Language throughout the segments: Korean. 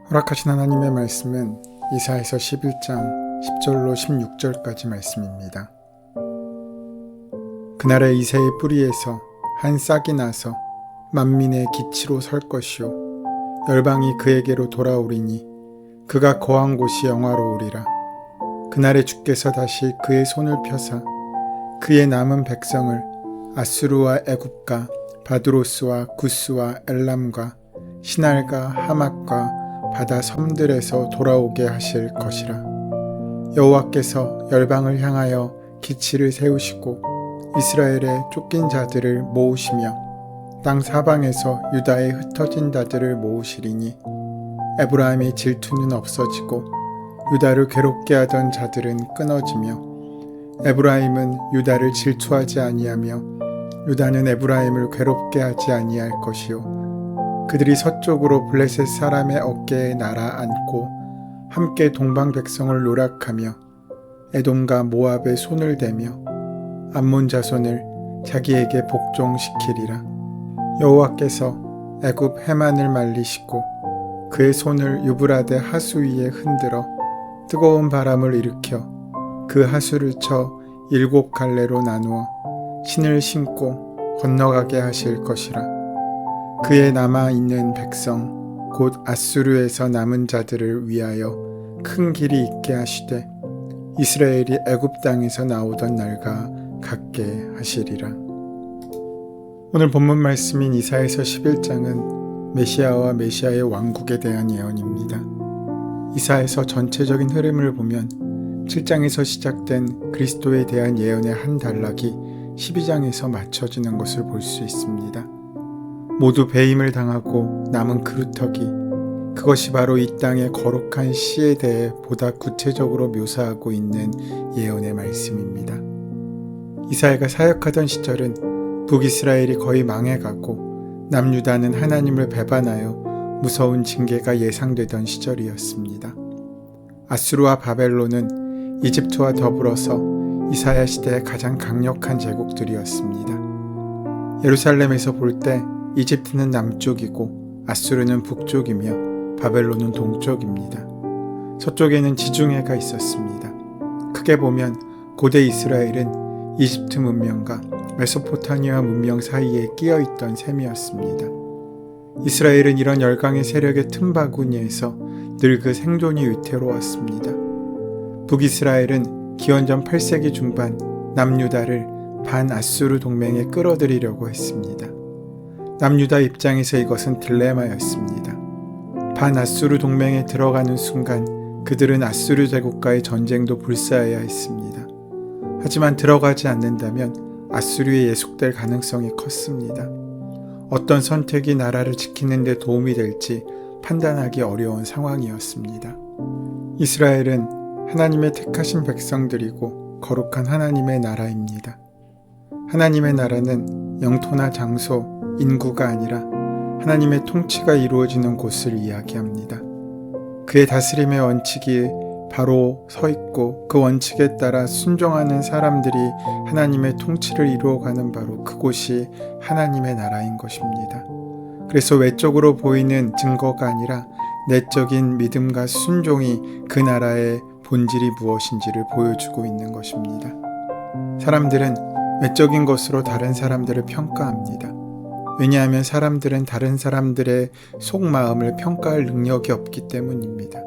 허락하신 하나님의 말씀은 이사야서 11장 10절로 16절까지 말씀입니다. 그날에 이새의 뿌리에서 한 싹이 나서 만민의 기치로 설 것이요 열방이 그에게로 돌아오리니 그가 거한 곳이 영화로우리라. 그날에 주께서 다시 그의 손을 펴사 그의 남은 백성을 아수르와 애굽과 바두로스와 구스와 엘람과 시날과 하맛과 바다 섬들에서 돌아오게 하실 것이라. 여호와께서 열방을 향하여 기치를 세우시고 이스라엘의 쫓긴 자들을 모으시며 땅 사방에서 유다의 흩어진 자들을 모으시리니 에브라임의 질투는 없어지고 유다를 괴롭게 하던 자들은 끊어지며 에브라임은 유다를 질투하지 아니하며 유다는 에브라임을 괴롭게 하지 아니할 것이요 그들이 서쪽으로 블레셋 사람의 어깨에 날아 앉고 함께 동방 백성을 노략하며 에돔과 모압의 손을 대며 암몬 자손을 자기에게 복종시키리라. 여호와께서 애굽 해만을 말리시고 그의 손을 유브라데 하수 위에 흔들어 뜨거운 바람을 일으켜 그 하수를 쳐 7 갈래로 나누어 신을 신고 건너가게 하실 것이라. 그의 남아있는 백성 곧 아수르에서 남은 자들을 위하여 큰 길이 있게 하시되 이스라엘이 애굽 땅에서 나오던 날과 같게 하시리라. 오늘 본문 말씀인 이사야서 11장은 메시아와 메시아의 왕국에 대한 예언입니다. 이사야서 전체적인 흐름을 보면 7장에서 시작된 그리스도에 대한 예언의 한 단락이 12장에서 맞춰지는 것을 볼 수 있습니다. 모두 배임을 당하고 남은 그루터기, 그것이 바로 이 땅의 거룩한 씨에 대해 보다 구체적으로 묘사하고 있는 예언의 말씀입니다. 이사야가 사역하던 시절은 북이스라엘이 거의 망해가고 남유다는 하나님을 배반하여 무서운 징계가 예상되던 시절이었습니다. 아수르와 바벨론은 이집트와 더불어서 이사야 시대의 가장 강력한 제국들이었습니다. 예루살렘에서 볼 때 이집트는 남쪽이고 아수르는 북쪽이며 바벨론은 동쪽입니다. 서쪽에는 지중해가 있었습니다. 크게 보면 고대 이스라엘은 이집트 문명과 메소포타미아 문명 사이에 끼어 있던 셈이었습니다. 이스라엘은 이런 열강의 세력의 틈바구니에서 늘 그 생존이 위태로웠습니다. 북이스라엘은 기원전 8세기 중반 남유다를 반아수르 동맹에 끌어들이려고 했습니다. 남유다 입장에서 이것은 딜레마였습니다. 반아수르 동맹에 들어가는 순간 그들은 아수르 제국과의 전쟁도 불사해야 했습니다. 하지만 들어가지 않는다면 아수르에 예속될 가능성이 컸습니다. 어떤 선택이 나라를 지키는 데 도움이 될지 판단하기 어려운 상황이었습니다. 이스라엘은 하나님의 택하신 백성들이고 거룩한 하나님의 나라입니다. 하나님의 나라는 영토나 장소, 인구가 아니라 하나님의 통치가 이루어지는 곳을 이야기합니다. 그의 다스림의 원칙이 바로 서 있고 그 원칙에 따라 순종하는 사람들이 하나님의 통치를 이루어가는 바로 그곳이 하나님의 나라인 것입니다. 그래서 외적으로 보이는 증거가 아니라 내적인 믿음과 순종이 그 나라의 본질이 무엇인지를 보여주고 있는 것입니다. 사람들은 외적인 것으로 다른 사람들을 평가합니다. 왜냐하면 사람들은 다른 사람들의 속마음을 평가할 능력이 없기 때문입니다.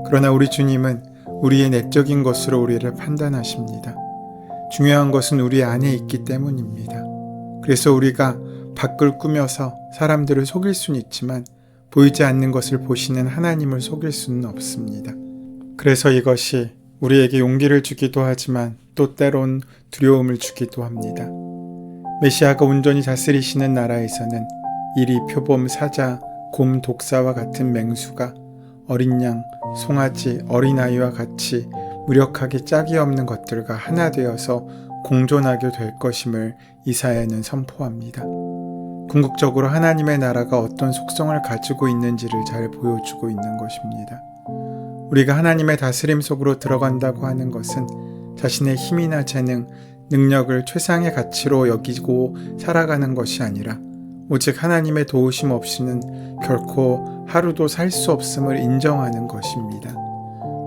그러나 우리 주님은 우리의 내적인 것으로 우리를 판단하십니다. 중요한 것은 우리 안에 있기 때문입니다. 그래서 우리가 밖을 꾸며서 사람들을 속일 수는 있지만 보이지 않는 것을 보시는 하나님을 속일 수는 없습니다. 그래서 이것이 우리에게 용기를 주기도 하지만 또 때론 두려움을 주기도 합니다. 메시아가 온전히 다스리시는 나라에서는 이리 표범, 사자, 곰, 독사와 같은 맹수가 어린 양, 송아지, 어린아이와 같이 무력하게 짝이 없는 것들과 하나 되어서 공존하게 될 것임을 이사야는 선포합니다. 궁극적으로 하나님의 나라가 어떤 속성을 가지고 있는지를 잘 보여주고 있는 것입니다. 우리가 하나님의 다스림 속으로 들어간다고 하는 것은 자신의 힘이나 재능, 능력을 최상의 가치로 여기고 살아가는 것이 아니라 오직 하나님의 도우심 없이는 결코 하루도 살 수 없음을 인정하는 것입니다.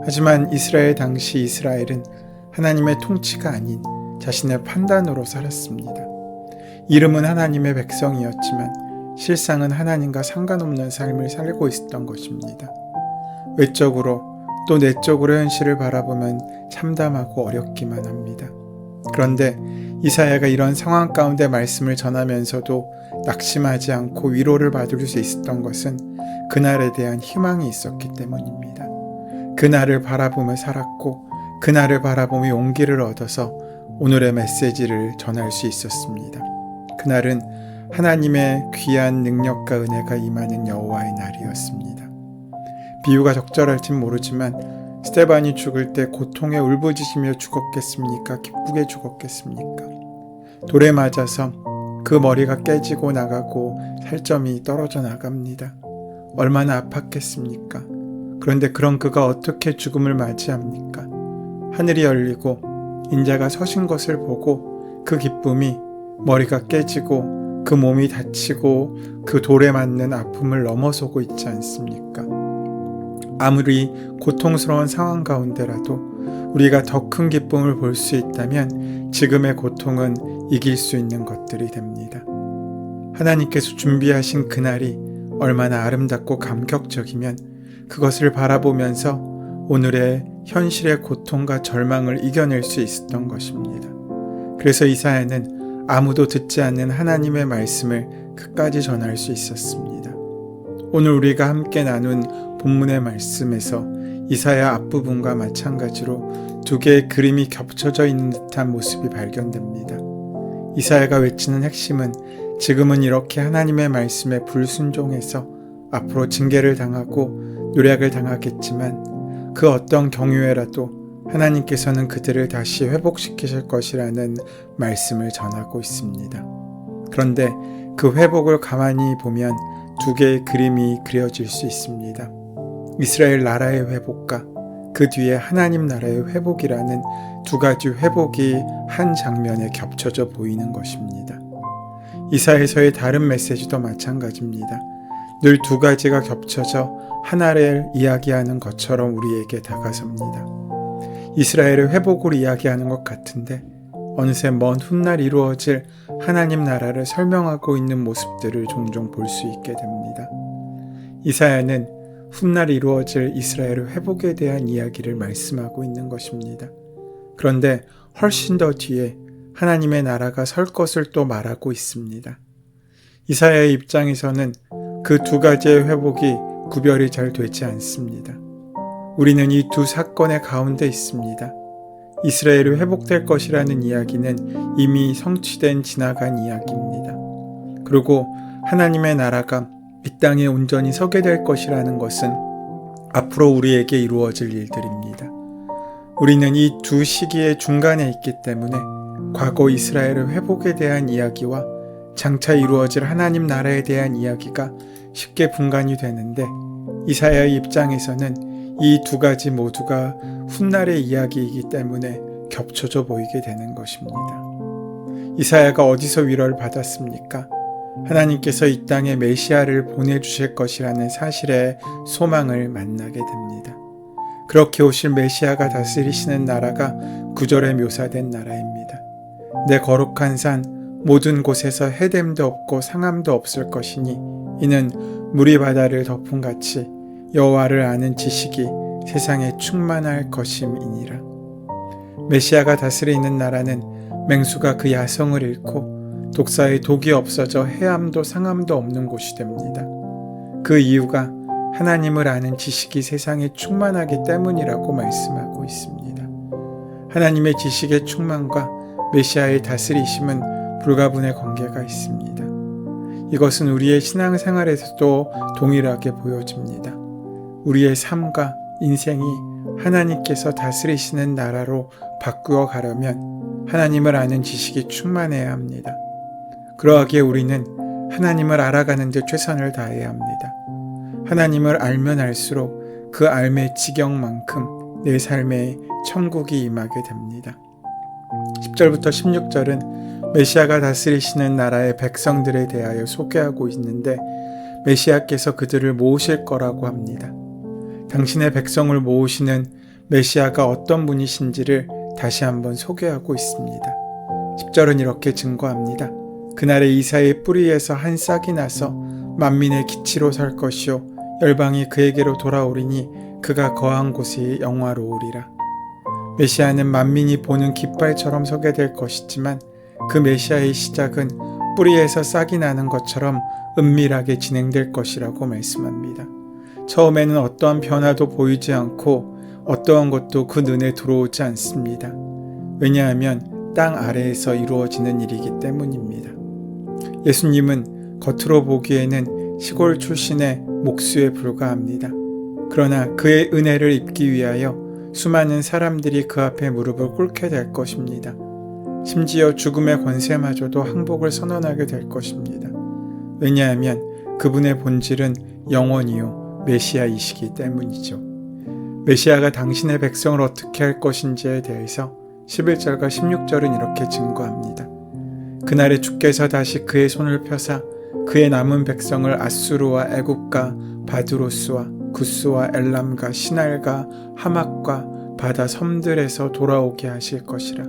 하지만 이스라엘 당시 이스라엘은 하나님의 통치가 아닌 자신의 판단으로 살았습니다. 이름은 하나님의 백성이었지만 실상은 하나님과 상관없는 삶을 살고 있었던 것입니다. 외적으로 또 내적으로 현실을 바라보면 참담하고 어렵기만 합니다. 그런데 이사야가 이런 상황 가운데 말씀을 전하면서도 낙심하지 않고 위로를 받을 수 있었던 것은 그날에 대한 희망이 있었기 때문입니다. 그날을 바라보며 살았고 그날을 바라보며 용기를 얻어서 오늘의 메시지를 전할 수 있었습니다. 그날은 하나님의 귀한 능력과 은혜가 임하는 여호와의 날이었습니다. 비유가 적절할진 모르지만 스데반이 죽을 때 고통에 울부짖으며 죽었겠습니까? 기쁘게 죽었겠습니까? 돌에 맞아서 그 머리가 깨지고 나가고 살점이 떨어져 나갑니다. 얼마나 아팠겠습니까? 그런데 그런 그가 어떻게 죽음을 맞이합니까? 하늘이 열리고 인자가 서신 것을 보고 그 기쁨이 머리가 깨지고 그 몸이 다치고 그 돌에 맞는 아픔을 넘어서고 있지 않습니까? 아무리 고통스러운 상황 가운데라도 우리가 더 큰 기쁨을 볼 수 있다면 지금의 고통은 이길 수 있는 것들이 됩니다. 하나님께서 준비하신 그날이 얼마나 아름답고 감격적이면 그것을 바라보면서 오늘의 현실의 고통과 절망을 이겨낼 수 있었던 것입니다. 그래서 이사야는 아무도 듣지 않는 하나님의 말씀을 끝까지 전할 수 있었습니다. 오늘 우리가 함께 나눈 본문의 말씀에서 이사야 앞부분과 마찬가지로 두 개의 그림이 겹쳐져 있는 듯한 모습이 발견됩니다. 이사야가 외치는 핵심은 지금은 이렇게 하나님의 말씀에 불순종해서 앞으로 징계를 당하고 노략을 당하겠지만 그 어떤 경우에라도 하나님께서는 그들을 다시 회복시키실 것이라는 말씀을 전하고 있습니다. 그런데 그 회복을 가만히 보면 두 개의 그림이 그려질 수 있습니다. 이스라엘 나라의 회복과 그 뒤에 하나님 나라의 회복이라는 두 가지 회복이 한 장면에 겹쳐져 보이는 것입니다. 이사야서의 다른 메시지도 마찬가지입니다. 늘 두 가지가 겹쳐져 하나를 이야기하는 것처럼 우리에게 다가섭니다. 이스라엘의 회복을 이야기하는 것 같은데 어느새 먼 훗날 이루어질 하나님 나라를 설명하고 있는 모습들을 종종 볼 수 있게 됩니다. 이사야는 훗날 이루어질 이스라엘의 회복에 대한 이야기를 말씀하고 있는 것입니다. 그런데 훨씬 더 뒤에 하나님의 나라가 설 것을 또 말하고 있습니다. 이사야의 입장에서는 그 두 가지의 회복이 구별이 잘 되지 않습니다. 우리는 이 두 사건의 가운데 있습니다. 이스라엘이 회복될 것이라는 이야기는 이미 성취된 지나간 이야기입니다. 그리고 하나님의 나라가 이 땅에 온전히 서게 될 것이라는 것은 앞으로 우리에게 이루어질 일들입니다. 우리는 이 두 시기의 중간에 있기 때문에 과거 이스라엘의 회복에 대한 이야기와 장차 이루어질 하나님 나라에 대한 이야기가 쉽게 분간이 되는데 이사야의 입장에서는 이 두 가지 모두가 훗날의 이야기이기 때문에 겹쳐져 보이게 되는 것입니다. 이사야가 어디서 위로를 받았습니까? 하나님께서 이 땅에 메시아를 보내주실 것이라는 사실의 소망을 만나게 됩니다. 그렇게 오실 메시아가 다스리시는 나라가 9절에 묘사된 나라입니다. 내 거룩한 산 모든 곳에서 해됨도 없고 상함도 없을 것이니 이는 물이 바다를 덮음같이 여호와를 아는 지식이 세상에 충만할 것임이니라. 메시아가 다스리는 나라는 맹수가 그 야성을 잃고 독사의 독이 없어져 해함도 상함도 없는 곳이 됩니다. 그 이유가 하나님을 아는 지식이 세상에 충만하기 때문이라고 말씀하고 있습니다. 하나님의 지식의 충만과 메시아의 다스리심은 불가분의 관계가 있습니다. 이것은 우리의 신앙생활에서도 동일하게 보여집니다. 우리의 삶과 인생이 하나님께서 다스리시는 나라로 바꾸어 가려면 하나님을 아는 지식이 충만해야 합니다. 그러하기에 우리는 하나님을 알아가는 데 최선을 다해야 합니다. 하나님을 알면 알수록 그 삶의 지경만큼 내 삶에 천국이 임하게 됩니다. 10절부터 16절은 메시아가 다스리시는 나라의 백성들에 대하여 소개하고 있는데 메시아께서 그들을 모으실 거라고 합니다. 당신의 백성을 모으시는 메시아가 어떤 분이신지를 다시 한번 소개하고 있습니다. 10절은 이렇게 증거합니다. 그날에 이사의 뿌리에서 한 싹이 나서 만민의 기치로 설 것이요 열방이 그에게로 돌아오리니 그가 거한 곳이 영화로우리라. 메시아는 만민이 보는 깃발처럼 서게 될 것이지만 그 메시아의 시작은 뿌리에서 싹이 나는 것처럼 은밀하게 진행될 것이라고 말씀합니다. 처음에는 어떠한 변화도 보이지 않고 어떠한 것도 그 눈에 들어오지 않습니다. 왜냐하면 땅 아래에서 이루어지는 일이기 때문입니다. 예수님은 겉으로 보기에는 시골 출신의 목수에 불과합니다. 그러나 그의 은혜를 입기 위하여 수많은 사람들이 그 앞에 무릎을 꿇게 될 것입니다. 심지어 죽음의 권세마저도 항복을 선언하게 될 것입니다. 왜냐하면 그분의 본질은 영원이요 메시아이시기 때문이죠. 메시아가 당신의 백성을 어떻게 할 것인지에 대해서 11절과 16절은 이렇게 증거합니다. 그날에 주께서 다시 그의 손을 펴사 그의 남은 백성을 아수르와 애굽과 바드로스와 구스와 엘람과 시날과 하맛과 바다 섬들에서 돌아오게 하실 것이라.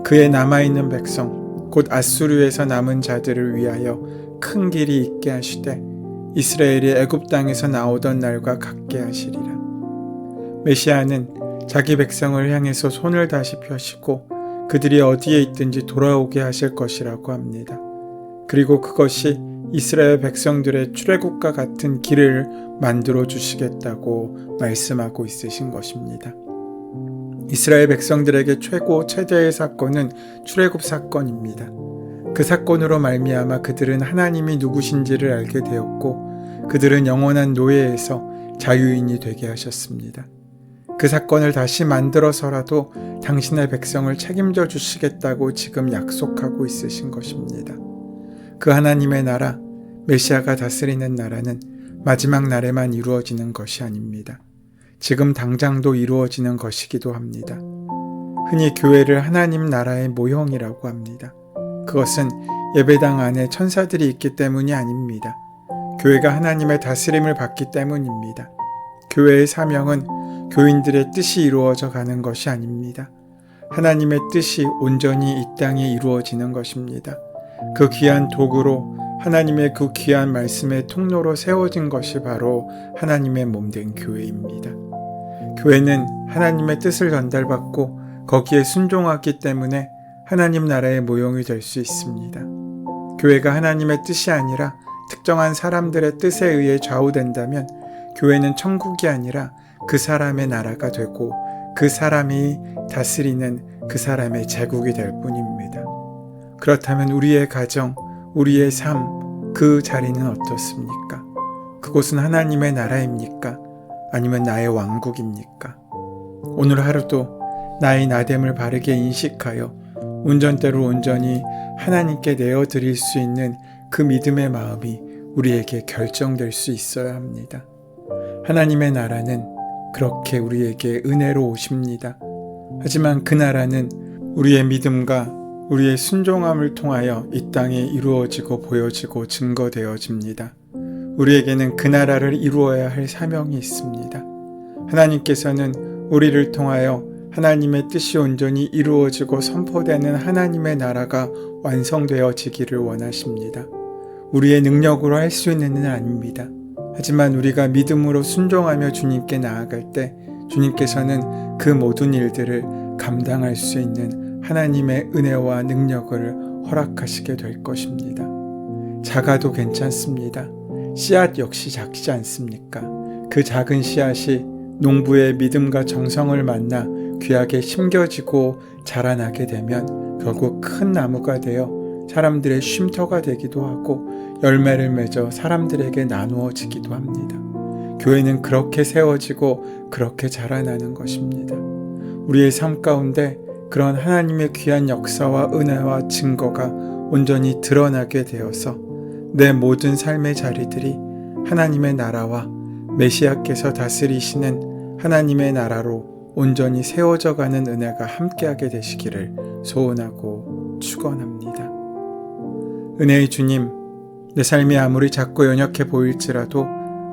그의 남아있는 백성 곧 아수르에서 남은 자들을 위하여 큰 길이 있게 하시되 이스라엘이 애굽 땅에서 나오던 날과 같게 하시리라. 메시아는 자기 백성을 향해서 손을 다시 펴시고 그들이 어디에 있든지 돌아오게 하실 것이라고 합니다. 그리고 그것이 이스라엘 백성들의 출애굽과 같은 길을 만들어 주시겠다고 말씀하고 있으신 것입니다. 이스라엘 백성들에게 최고 최대의 사건은 출애굽 사건입니다. 그 사건으로 말미암아 그들은 하나님이 누구신지를 알게 되었고 그들은 영원한 노예에서 자유인이 되게 하셨습니다. 그 사건을 다시 만들어서라도 당신의 백성을 책임져 주시겠다고 지금 약속하고 있으신 것입니다. 그 하나님의 나라, 메시아가 다스리는 나라는 마지막 날에만 이루어지는 것이 아닙니다. 지금 당장도 이루어지는 것이기도 합니다. 흔히 교회를 하나님 나라의 모형이라고 합니다. 그것은 예배당 안에 천사들이 있기 때문이 아닙니다. 교회가 하나님의 다스림을 받기 때문입니다. 교회의 사명은 교인들의 뜻이 이루어져 가는 것이 아닙니다. 하나님의 뜻이 온전히 이 땅에 이루어지는 것입니다. 그 귀한 도구로 하나님의 그 귀한 말씀의 통로로 세워진 것이 바로 하나님의 몸된 교회입니다. 교회는 하나님의 뜻을 전달받고 거기에 순종하기 때문에 하나님 나라의 모형이 될 수 있습니다. 교회가 하나님의 뜻이 아니라 특정한 사람들의 뜻에 의해 좌우된다면 교회는 천국이 아니라 그 사람의 나라가 되고 그 사람이 다스리는 그 사람의 제국이 될 뿐입니다. 그렇다면 우리의 가정, 우리의 삶, 그 자리는 어떻습니까? 그곳은 하나님의 나라입니까? 아니면 나의 왕국입니까? 오늘 하루도 나의 나됨을 바르게 인식하여 운전대로 온전히 하나님께 내어드릴 수 있는 그 믿음의 마음이 우리에게 결정될 수 있어야 합니다. 하나님의 나라는 그렇게 우리에게 은혜로 오십니다. 하지만 그 나라는 우리의 믿음과 우리의 순종함을 통하여 이 땅에 이루어지고 보여지고 증거되어집니다. 우리에게는 그 나라를 이루어야 할 사명이 있습니다. 하나님께서는 우리를 통하여 하나님의 뜻이 온전히 이루어지고 선포되는 하나님의 나라가 완성되어지기를 원하십니다. 우리의 능력으로 할 수 있는 일은 아닙니다. 하지만 우리가 믿음으로 순종하며 주님께 나아갈 때 주님께서는 그 모든 일들을 감당할 수 있는 하나님의 은혜와 능력을 허락하시게 될 것입니다. 작아도 괜찮습니다. 씨앗 역시 작지 않습니까? 그 작은 씨앗이 농부의 믿음과 정성을 만나 귀하게 심겨지고 자라나게 되면 결국 큰 나무가 되어 사람들의 쉼터가 되기도 하고 열매를 맺어 사람들에게 나누어지기도 합니다. 교회는 그렇게 세워지고 그렇게 자라나는 것입니다. 우리의 삶 가운데 그런 하나님의 귀한 역사와 은혜와 증거가 온전히 드러나게 되어서 내 모든 삶의 자리들이 하나님의 나라와 메시아께서 다스리시는 하나님의 나라로 온전히 세워져 가는 은혜가 함께하게 되시기를 소원하고 축원합니다. 은혜의 주님, 내 삶이 아무리 작고 연약해 보일지라도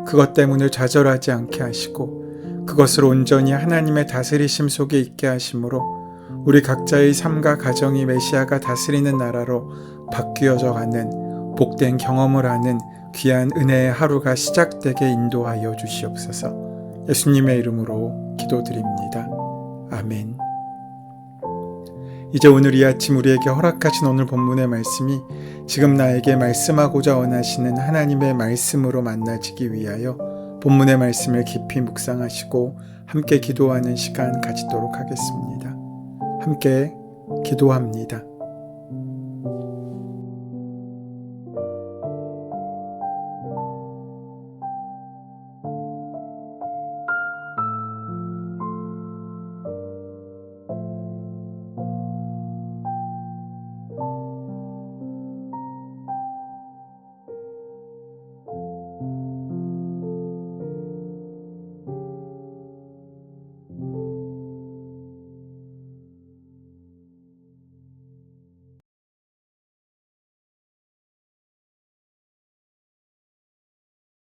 그것 때문에 좌절하지 않게 하시고 그것을 온전히 하나님의 다스리심 속에 있게 하심으로 우리 각자의 삶과 가정이 메시아가 다스리는 나라로 바뀌어져 가는 복된 경험을 하는 귀한 은혜의 하루가 시작되게 인도하여 주시옵소서. 예수님의 이름으로 기도드립니다. 아멘. 이제 오늘 이 아침 우리에게 허락하신 오늘 본문의 말씀이 지금 나에게 말씀하고자 원하시는 하나님의 말씀으로 만나지기 위하여 본문의 말씀을 깊이 묵상하시고 함께 기도하는 시간 가지도록 하겠습니다. 함께 기도합니다.